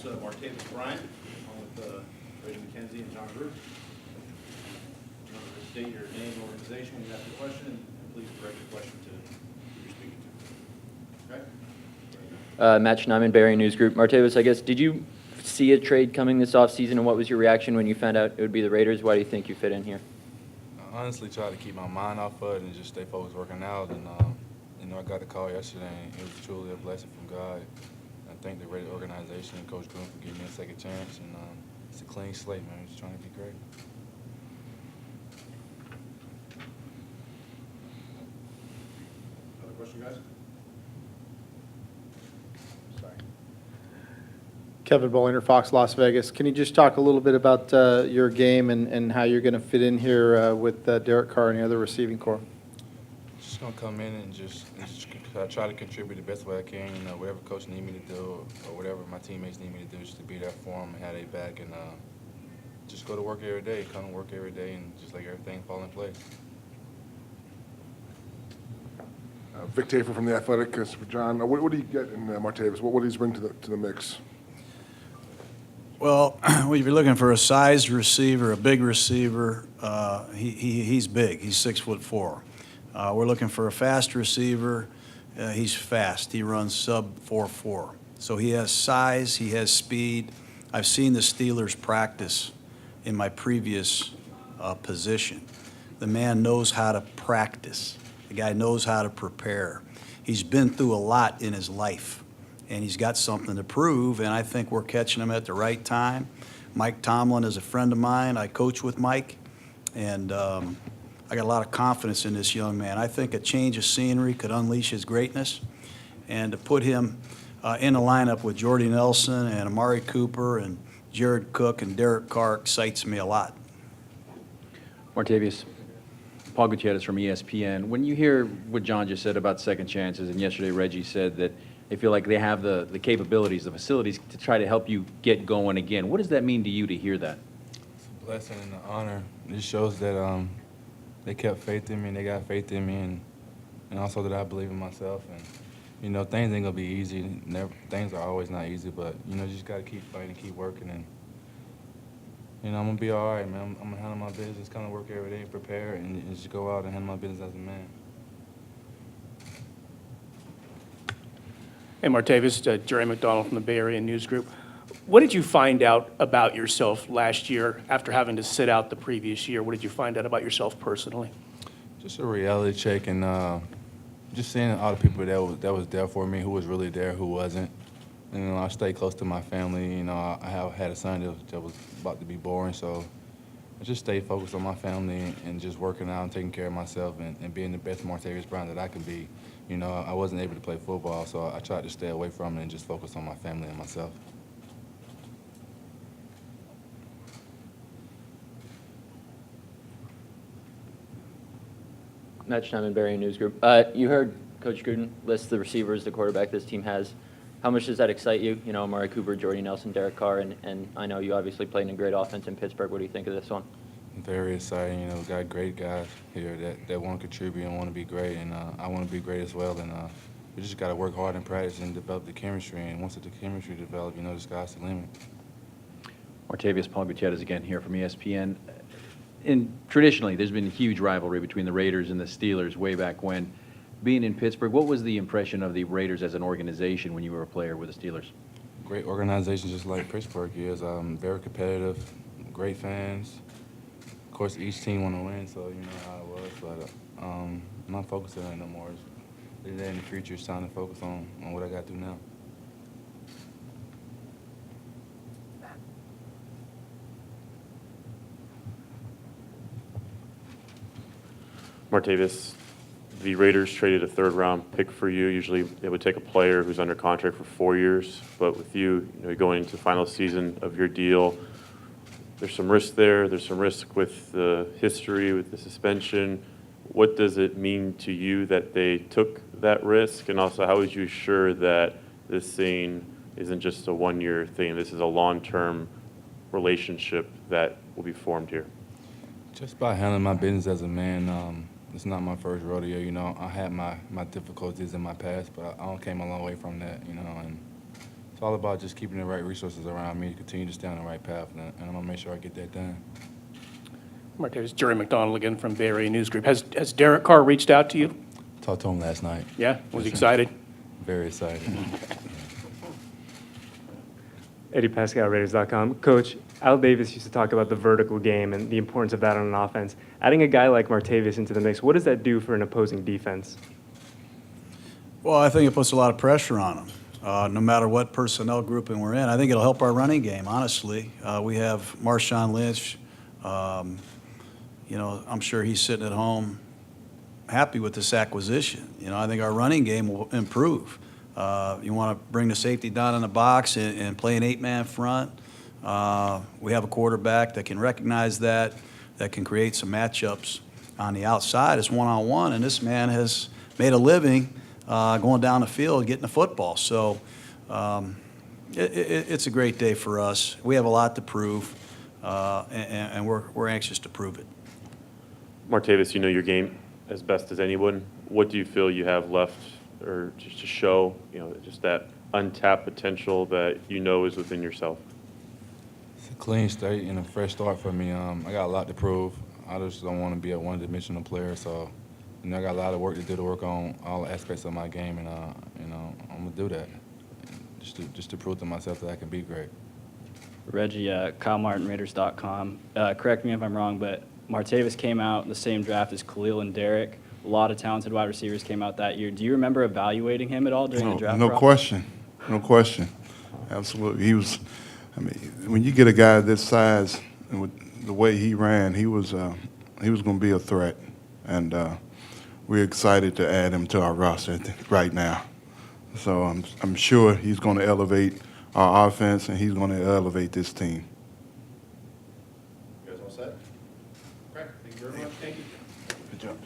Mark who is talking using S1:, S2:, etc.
S1: Martavis Bryant, along with Brady McKenzie and John Gruden. Remember to state your name and organization when you ask a question, and please direct your question to who you're speaking to. Okay?
S2: Matt Schneiman, Barry News Group. Martavis, I guess, did you see a trade coming this offseason, and what was your reaction when you found out it would be the Raiders? Why do you think you fit in here?
S3: I honestly tried to keep my mind off of it and just stay focused working out. And, I got the call yesterday, and it was truly a blessing from God. I thank the Raiders organization and Coach Gruden for giving me a second chance. And it's a clean slate, man. We're just trying to be great.
S1: Other question, guys? Sorry.
S4: Kevin Bollinger, Fox Las Vegas. Can you just talk a little bit about your game and how you're going to fit in here with Derek Carr and the other receiving corps?
S3: Just going to come in and just try to contribute the best way I can. Whatever coach need me to do or whatever my teammates need me to do, just to be there for them and have their back, and just go to work every day, come to work every day, and just let everything fall in place.
S5: Vic Tafer from The Athletic. John, what do you get in Martavis? What does he bring to the mix?
S6: Well, if you're looking for a size receiver, a big receiver, he's big. He's 6'4". We're looking for a fast receiver. He's fast. He runs sub 4.4. So he has size. He has speed. I've seen the Steelers practice in my previous position. The man knows how to practice. The guy knows how to prepare. He's been through a lot in his life, and he's got something to prove, and I think we're catching him at the right time. Mike Tomlin is a friend of mine. I coach with Mike, and I got a lot of confidence in this young man. I think a change of scenery could unleash his greatness, and to put him in a lineup with Jordy Nelson and Amari Cooper and Jared Cook and Derek Carr excites me a lot.
S7: Martavis, Paul Gutierrez from ESPN. When you hear what John just said about second chances, and yesterday Reggie said that they feel like they have the capabilities, the facilities to try to help you get going again, what does that mean to you to hear that?
S3: It's a blessing and an honor. It shows that they kept faith in me, and they got faith in me, and also that I believe in myself. And, things ain't going to be easy. Things are always not easy, but, you just got to keep fighting, keep working, and, I'm going to be all right, man. I'm going to handle my business, come to work every day, prepare, and just go out and handle my business as a man.
S8: Hey, Martavis, Jerry McDonald from the Bay Area News Group. What did you find out about yourself last year after having to sit out the previous year? What did you find out about yourself personally?
S3: Just a reality check, and just seeing all the people that was there for me, who was really there, who wasn't. And I stay close to my family. I have had a son that was about to be born, so I just stay focused on my family and just working out and taking care of myself and being the best Martavis Bryant that I can be. I wasn't able to play football, so I tried to stay away from it and just focus on my family and myself.
S2: Matt Schneiman, Barry News Group. You heard Coach Gruden list the receivers the quarterback this team has. How much does that excite you? Amari Cooper, Jordy Nelson, Derek Carr, and I know you obviously played in a great offense in Pittsburgh. What do you think of this one?
S3: Very exciting. We got great guys here that want to contribute and want to be great, and I want to be great as well. And we just got to work hard in practice and develop the chemistry. And once the chemistry develops, the sky's the limit.
S7: Martavis, Paul Gutierrez again here from ESPN. And traditionally, there's been a huge rivalry between the Raiders and the Steelers way back when. Being in Pittsburgh, what was the impression of the Raiders as an organization when you were a player with the Steelers?
S3: Great organization, just like Pittsburgh is. Very competitive, great fans. Of course, each team want to win, so you know how it was. But I'm not focusing on it no more. In the future, it's time to focus on what I got to do now.
S9: Martavis, the Raiders traded a third-round pick for you. Usually they would take a player who's under contract for 4 years, but with you, going into the final season of your deal, there's some risk there. There's some risk with the history, with the suspension. What does it mean to you that they took that risk? And also, how is you sure that this thing isn't just a one-year thing? This is a long-term relationship that will be formed here.
S3: Just by handling my business as a man, it's not my first rodeo. I had my difficulties in my past, but I came a long way from that, and It's all about just keeping the right resources around me to continue to stay on the right path, and I'm going to make sure I get that done.
S8: Martavis, Jerry McDonald again from Bay Area News Group. Has Derek Carr reached out to you?
S3: Talked to him last night.
S8: Yeah? Was he
S3: Yes, sir.
S8: excited?
S3: Very excited.
S10: Eddie Pascal, Raiders.com. Coach, Al Davis used to talk about the vertical game and the importance of that on an offense. Adding a guy like Martavis into the mix, what does that do for an opposing defense?
S6: Well, I think it puts a lot of pressure on them, no matter what personnel grouping we're in. I think it'll help our running game, honestly. We have Marshawn Lynch. You know, I'm sure he's sitting at home happy with this acquisition. You know, I think our running game will improve. You want to bring the safety down in the box and play an 8-man front. We have a quarterback that can recognize that can create some matchups on the outside. It's one-on-one, and this man has made a living going down the field, getting the football. So it's a great day for us. We have a lot to prove, and we're anxious to prove it.
S9: Martavis, you know your game as best as anyone. What do you feel you have left, or just to show, you know, just that untapped potential that you know is within yourself?
S3: It's a clean slate and a fresh start for me. I got a lot to prove. I just don't want to be a one-dimensional player, so you know, I got a lot of work to do to work on all aspects of my game, and you know, I'm gonna do that just to prove to myself that I can be great.
S11: Reggie, Kyle Martin, Raiders.com. Correct me if I'm wrong, but Martavis came out in the same draft as Khalil and Derek. A lot of talented wide receivers came out that year. Do you remember evaluating him at all during the draft process?
S12: No question. Absolutely. He was, I mean, when you get a guy this size and with the way he ran, he was going to be a threat. And we're excited to add him to our roster right now. So I'm sure he's going to elevate our offense, and he's going to elevate this team.
S1: You guys all set? Okay, thank you very much. Thank you.
S12: Good job.